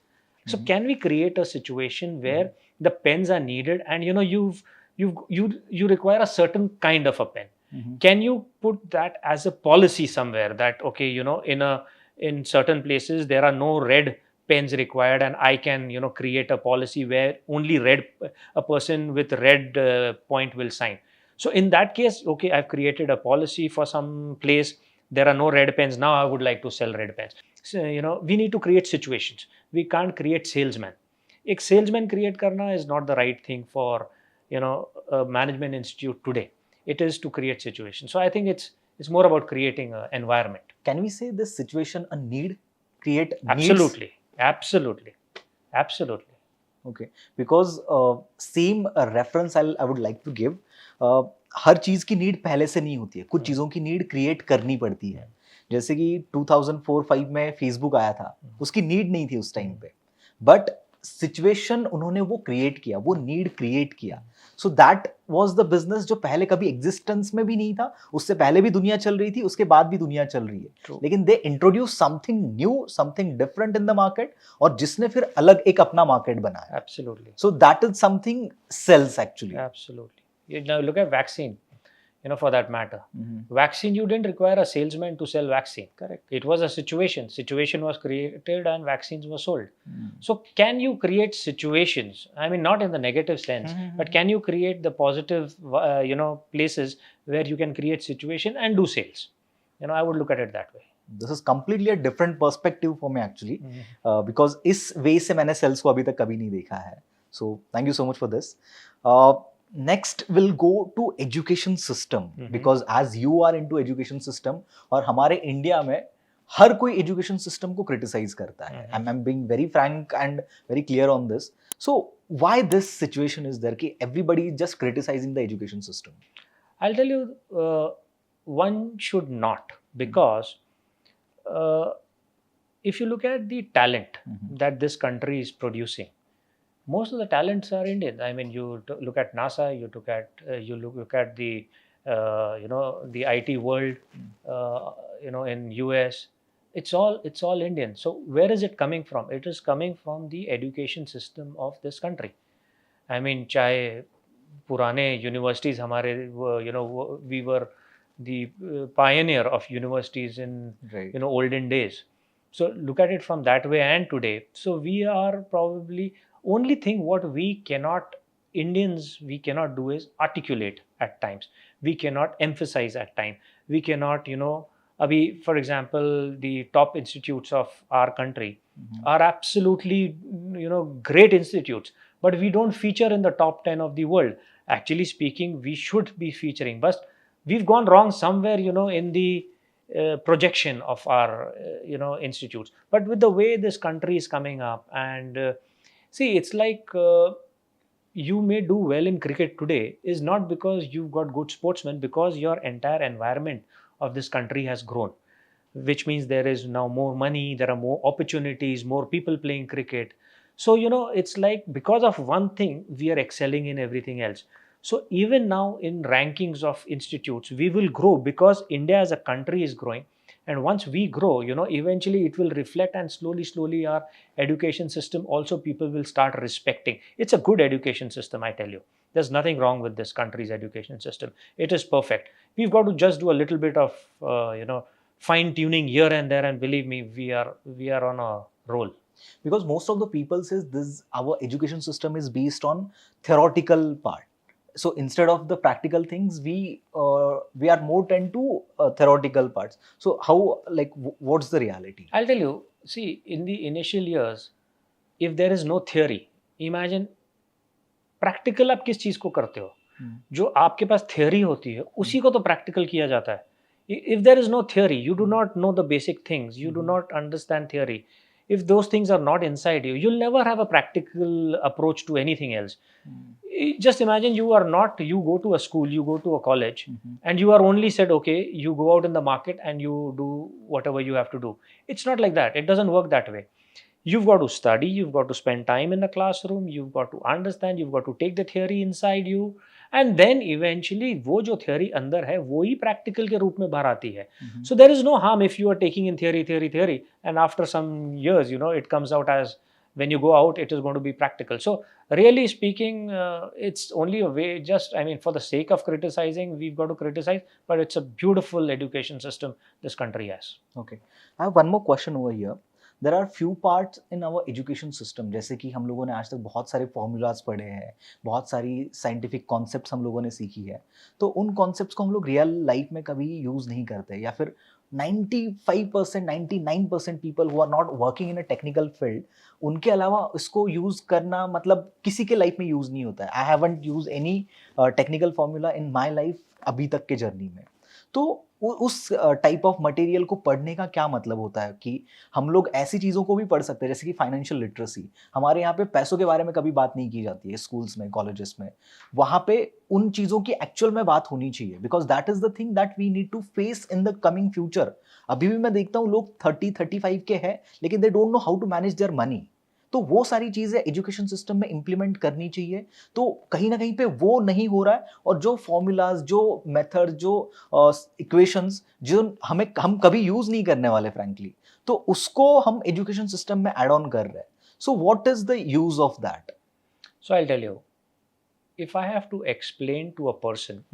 So can we create a situation where the pens are needed and you require a certain kind of a pen? Can you put that as a policy somewhere that okay, in certain places there are no red pens required, and I can create a policy where only a person with red point will sign. So in that case, okay, I've created a policy for some place, there are no red pens, now I would like to sell red pens. So, we need to create situations. We can't create salesman. एक salesman create करना is not the right thing for a management institute today. It is to create situations. So I think it's more about creating an environment. Can we say this situation a need? Create Absolutely. Needs? Absolutely. Okay, because same reference I would like to give. हर चीज़ की need पहले से नहीं होती है, कुछ चीज़ों की need create करनी पड़ती है. जैसे कि 2004-5 में फेसबुक आया था, उसकी नीड नहीं थी उस टाइम पे, बट सिचुएशन उन्होंने वो क्रिएट किया, वो नीड क्रिएट किया. So that was the business जो पहले कभी एग्जिस्टेंस में भी नहीं था, उससे पहले भी दुनिया चल रही थी, उसके बाद भी दुनिया चल रही है. True. लेकिन they introduce something new, something different in the market, और जिसने फिर अलग एक अपना मार्केट बनाया. Absolutely. So that is something sales actually. Absolutely. Now look at vaccine, for that matter. Vaccine, you didn't require a salesman to sell vaccine. Correct. It was a situation. Situation was created and vaccines were sold. So can you create situations? I mean, not in the negative sense, but can you create the positive, places where you can create situation and do sales? I would look at it that way. This is completely a different perspective for me actually, because इस way से मैंने sales को अभी तक कभी नहीं देखा है. So thank you so much for this. Next we'll go to education system, because as you are into education system, और हमारे इंडिया में हर कोई education system को criticize करता है. I'm being very frank and very clear on this. So why this situation is there कि everybody is just criticizing the education system? I'll tell you, one should not, because if you look at the talent that this country is producing, most of the talents are Indian. I mean, you look at NASA, you look at the the IT world, in US. it's all Indian. So where is it coming from? It is coming from the education system of this country. I mean, चाहे पुराने universities हमारे we were the pioneer of universities in Right. olden days. So look at it from that way and today. So we are probably only thing what we cannot Indians we cannot do is articulate at times. We cannot emphasize at time. We cannot abhi, for example, the top institutes of our country are absolutely great institutes, but we don't feature in the top 10 of the world. Actually speaking, we should be featuring, but we've gone wrong somewhere in the projection of our institutes. But with the way this country is coming up, and see, it's like you may do well in cricket today is not because you've got good sportsmen, because your entire environment of this country has grown, which means there is now more money, there are more opportunities, more people playing cricket. So it's like because of one thing we are excelling in everything else. So even now in rankings of institutes we will grow because India as a country is growing. And once we grow, eventually it will reflect, and slowly our education system also people will start respecting. It's a good education system, I tell you. There's nothing wrong with this country's education system. It is perfect. We've got to just do a little bit of fine tuning here and there, and believe me, we are on a roll. Because most of the people says this, our education system is based on theoretical part. So instead of the practical things, we are more tend to theoretical parts. So how, like, what's the reality? I'll tell you, see, in the initial years, if there is no theory, imagine practical आप किस चीज़ को करते हो? जो आपके पास theory होती है, उसी को तो practical किया जाता है. If there is no theory, you do not know the basic things, you do not understand theory. If those things are not inside you, you'll never have a practical approach to anything else. Just imagine you go to a school, you go to a college, and you are only said, okay, you go out in the market and you do whatever you have to do. It's not like that. It doesn't work that way. You've got to study, you've got to spend time in the classroom, you've got to understand, you've got to take the theory inside you, and then eventually वो जो theory अंदर है वो ही practical के रूप में बाहर आती है. So there is no harm if you are taking in theory, and after some years, it comes out as, when you go out, it is going to be practical. So really speaking, it's only a way, for the sake of criticizing, we've got to criticize, but it's a beautiful education system this country has. Okay. I have one more question over here. There are few parts in our education system, जैसे कि हम लोगों ने आज तक बहुत सारे formulas पढ़े हैं, बहुत सारी scientific concepts हम लोगों ने सीखी है, तो उन concepts को हम लोग real life में कभी use नहीं करते, या फिर 95%, 99% people who are not working in a technical field, उनके अलावा इसको use करना मतलब किसी के life में use नहीं होता है. I haven't used any technical formula in my life अभी तक के जर्नी में. तो उस टाइप ऑफ मटेरियल को पढ़ने का क्या मतलब होता है कि हम लोग ऐसी चीज़ों को भी पढ़ सकते हैं, जैसे कि फाइनेंशियल लिटरेसी. हमारे यहाँ पे पैसों के बारे में कभी बात नहीं की जाती है स्कूल्स में, कॉलेजेस में. वहाँ पे उन चीज़ों की एक्चुअल में बात होनी चाहिए, because that is the thing that we need to face in the coming future. अभी भी मैं देखता हूँ लोग 30-35 के हैं, लेकिन they don't know how to manage their money. तो वो सारी चीज़ें एजुकेशन सिस्टम में इम्प्लीमेंट करनी चाहिए. तो कहीं ना कहीं पे वो नहीं हो रहा है, और जो फॉर्मूलाज, जो मेथड, जो इक्वेशंस जो हम कभी यूज नहीं करने वाले फ्रैंकली, तो उसको हम एजुकेशन सिस्टम में ऐड ऑन कर रहे हैं. So what is the use of that? So I'll tell you, if I have to explain to a person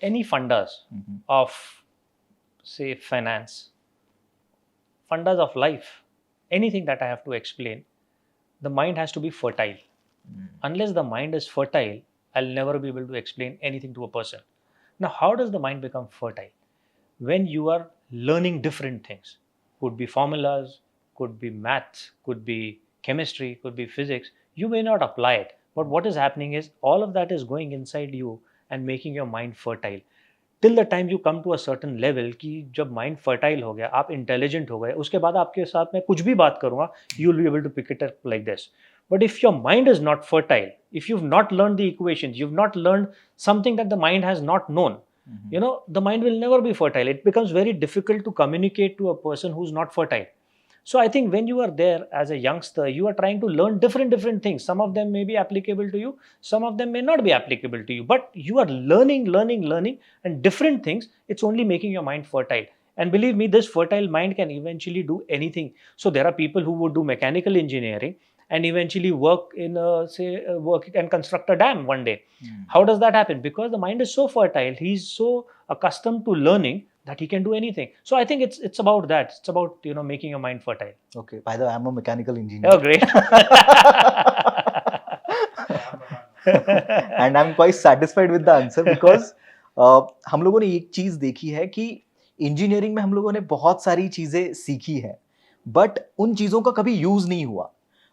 any fundas of, say, finance, fundas of life, anything that I have to explain, the mind has to be fertile. Unless the mind is fertile, I'll never be able to explain anything to a person. Now, how does the mind become fertile? When you are learning different things, could be formulas, could be maths, could be chemistry, could be physics, you may not apply it. But what is happening is all of that is going inside you and making your mind fertile. Till the time you come to a certain level कि जब mind fertile हो गया, आप intelligent हो गए, उसके बाद आपके साथ मैं कुछ भी बात करूँगा, you will be able to pick it up like this. But if your mind is not fertile, if you've not learned the equations, you've not learned something that the mind has not known, the mind will never be fertile. It becomes very difficult to communicate to a person who's not fertile. So I think when you are there as a youngster, you are trying to learn different things. Some of them may be applicable to you, some of them may not be applicable to you, but you are learning and different things. It's only making your mind fertile. And believe me, this fertile mind can eventually do anything. So there are people who would do mechanical engineering and eventually work in work and construct a dam one day. How does that happen? Because the mind is so fertile, he's so accustomed to learning that he can do anything. So I think it's about that. It's about making your mind fertile. Okay, by the way, I'm a mechanical engineer. Oh, great. And I'm quite satisfied with the answer because हम लोगों ने एक चीज देखी है कि engineering में हम लोगों ने बहुत सारी चीजें सीखी है, बट उन चीजों का कभी यूज नहीं हुआ.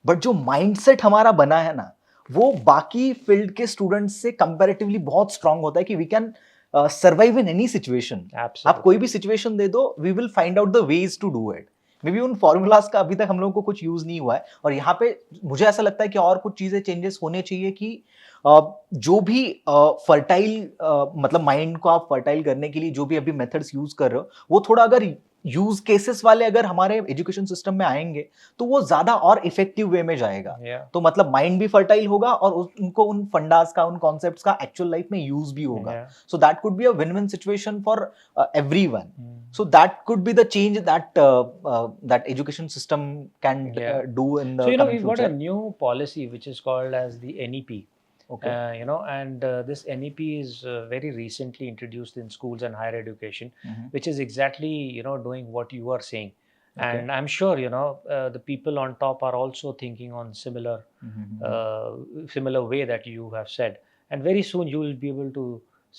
बट जो माइंडसेट हमारा बना है ना, वो बाकी फील्ड के स्टूडेंट्स से कंपैरेटिवली बहुत स्ट्रांग होता है कि we can survive in any situation. आप कोई भी सिचुएशन दे दो, we will find out the ways to do it. Maybe उन फॉर्मूलाज का अभी तक हम लोगों को कुछ यूज नहीं हुआ है, और यहाँ पे मुझे ऐसा लगता है कि और कुछ चीजें चेंजेस होने चाहिए कि जो भी फर्टाइल मतलब माइंड को आप फर्टाइल करने के लिए जो भी अभी मेथड्स यूज कर रहे हो, वो थोड़ा अगर यूज केसेस वाले अगर हमारे एजुकेशन सिस्टम में आएंगे तो वो ज्यादा और इफेक्टिव वे में जाएगा. तो मतलब माइंड भी फर्टाइल होगा और उनको उन फंडास का, उन कॉन्सेप्ट्स का एक्चुअल लाइफ में यूज भी होगा. So that could be a win win situation for everyone. So that could be the change that that education system can do in the coming we've future. got a new policy which is called as the NEP. Okay. And this NEP is very recently introduced in schools and higher education, Mhm. which is exactly doing what you are saying. Okay. And I'm sure the people on top are also thinking on similar similar way that you have said. And very soon you will be able to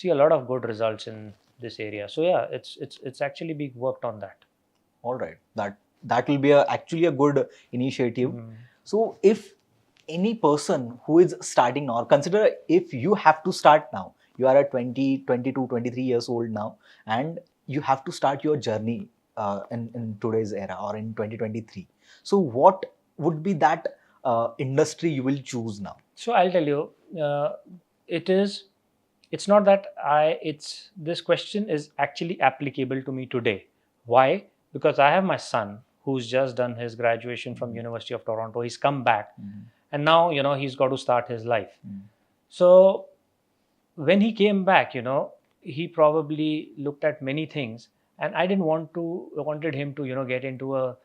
see a lot of good results in this area. So yeah, it's actually being worked on that. All right, that will be actually a good initiative. So if any person who is starting now, or consider if you have to start now, you are at 20, 22, 23 years old now, and you have to start your journey in today's era or in 2023. So what would be that industry you will choose now? So I'll tell you, it's not that this question is actually applicable to me today. Why? Because I have my son who's just done his graduation from University of Toronto. He's come back, and now he's got to start his life. So when he came back, he probably looked at many things, and I didn't wanted him to get into a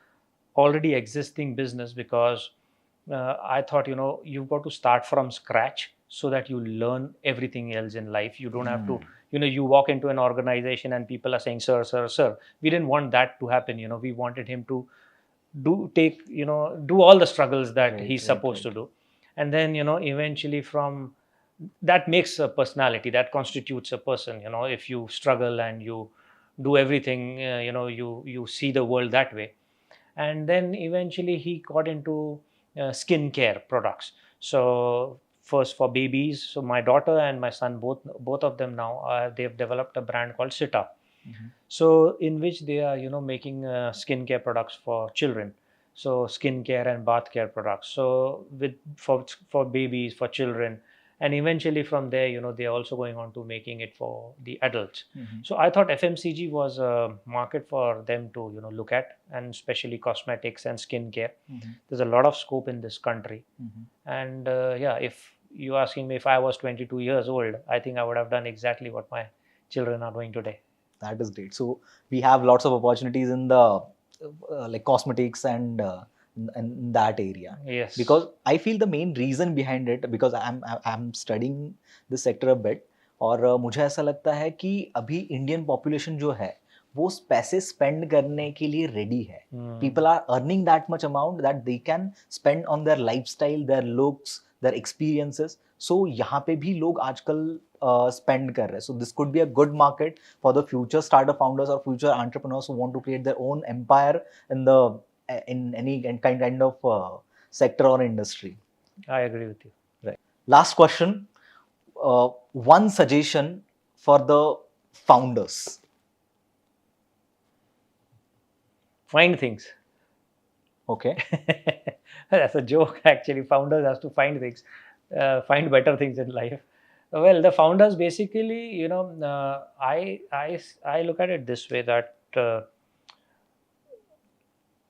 already existing business, because I thought you've got to start from scratch so that you learn everything else in life. You don't have to you walk into an organization and people are saying sir, sir, sir. We didn't want that to happen. We wanted him to do all the struggles that he's supposed to do. And then eventually from that makes a personality, that constitutes a person. If you struggle and you do everything, you see the world that way. And then eventually he got into skincare products. So first for babies. So my daughter and my son, both of them now, they've developed a brand called Sita. So in which they are making skincare products for children. So skincare and bath care products. So for babies, for children, and eventually from there they're also going on to making it for the adults. So I thought FMCG was a market for them to look at, and especially cosmetics and skincare. There's a lot of scope in this country. And if you're asking me if I was 22 years old, I think I would have done exactly what my children are doing today. That is great. So we have lots of opportunities in the like cosmetics and in that area. Yes. Because I feel the main reason behind it, because I'm studying this sector a bit, और मुझे ऐसा लगता है कि अभी Indian population जो है वो पैसे स्पेंड करने के लिए रेडी है. People are earning that much amount that they can spend on their lifestyle, their looks, their experiences. So यहाँ पे भी लोग आजकल spend कर रहे हैं. So this could be a good market for the future startup founders or future entrepreneurs who want to create their own empire in any kind of sector or industry. I agree with you. Right. Last question. One suggestion for the founders. Find things. Okay. That's a joke actually. Founders has to find things, find better things in life. Well, the founders basically, I look at it this way, that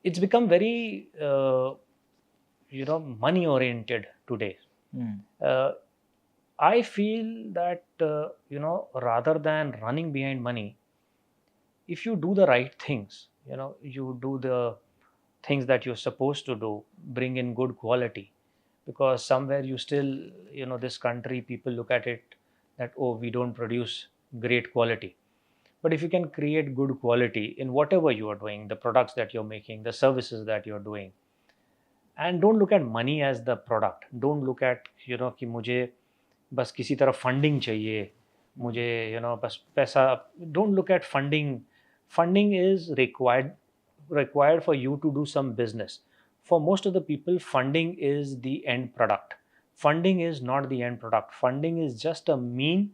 it's become very, money oriented today. I feel that, rather than running behind money, if you do the right things, you do the things that you're supposed to do, bring in good quality, because somewhere you still, this country, people look at it that, oh, we don't produce great quality. But if you can create good quality in whatever you are doing, the products that you're making, the services that you're doing, and don't look at money as the product. Don't look at, कि मुझे बस किसी तरह funding चाहिए, मुझे, बस पैसा. Don't look at funding. Funding is required for you to do some business. For most of the people, funding is the end product. Funding is not the end product. Funding is just a mean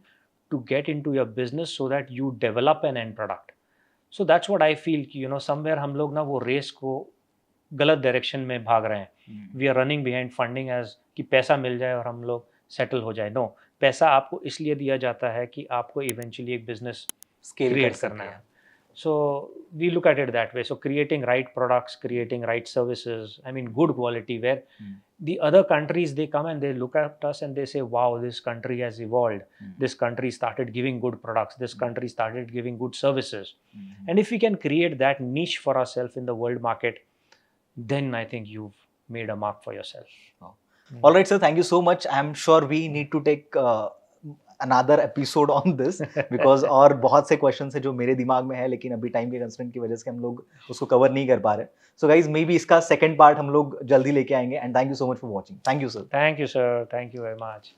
to get into your business so that you develop an end product. So that's what I feel कि somewhere हम लोग ना वो race को गलत direction में भाग रहे हैं. We are running behind funding as कि पैसा मिल जाए और हम लोग सेटल हो जाए. नो, पैसा आपको इसलिए दिया जाता है कि आपको इवेंचुअली एक बिजनेस स्केल क्रिएट करना है. So we look at it that way. So creating right products, creating right services, I mean good quality, where the other countries, they come and they look at us and they say, wow, this country has evolved. This country started giving good products. This country started giving good services. And if we can create that niche for ourselves in the world market, then I think you've made a mark for yourself. All right, sir. Thank you so much. I'm sure we need to take another episode on this because और बहुत से questions है जो मेरे दिमाग में है, लेकिन अभी time के constraint की वजह से हम लोग उसको cover नहीं कर पा रहे. So guys, maybe इसका second part हम लोग जल्दी लेके आएंगे. And thank you so much for watching. Thank you, sir. Thank you, sir. Thank you very much.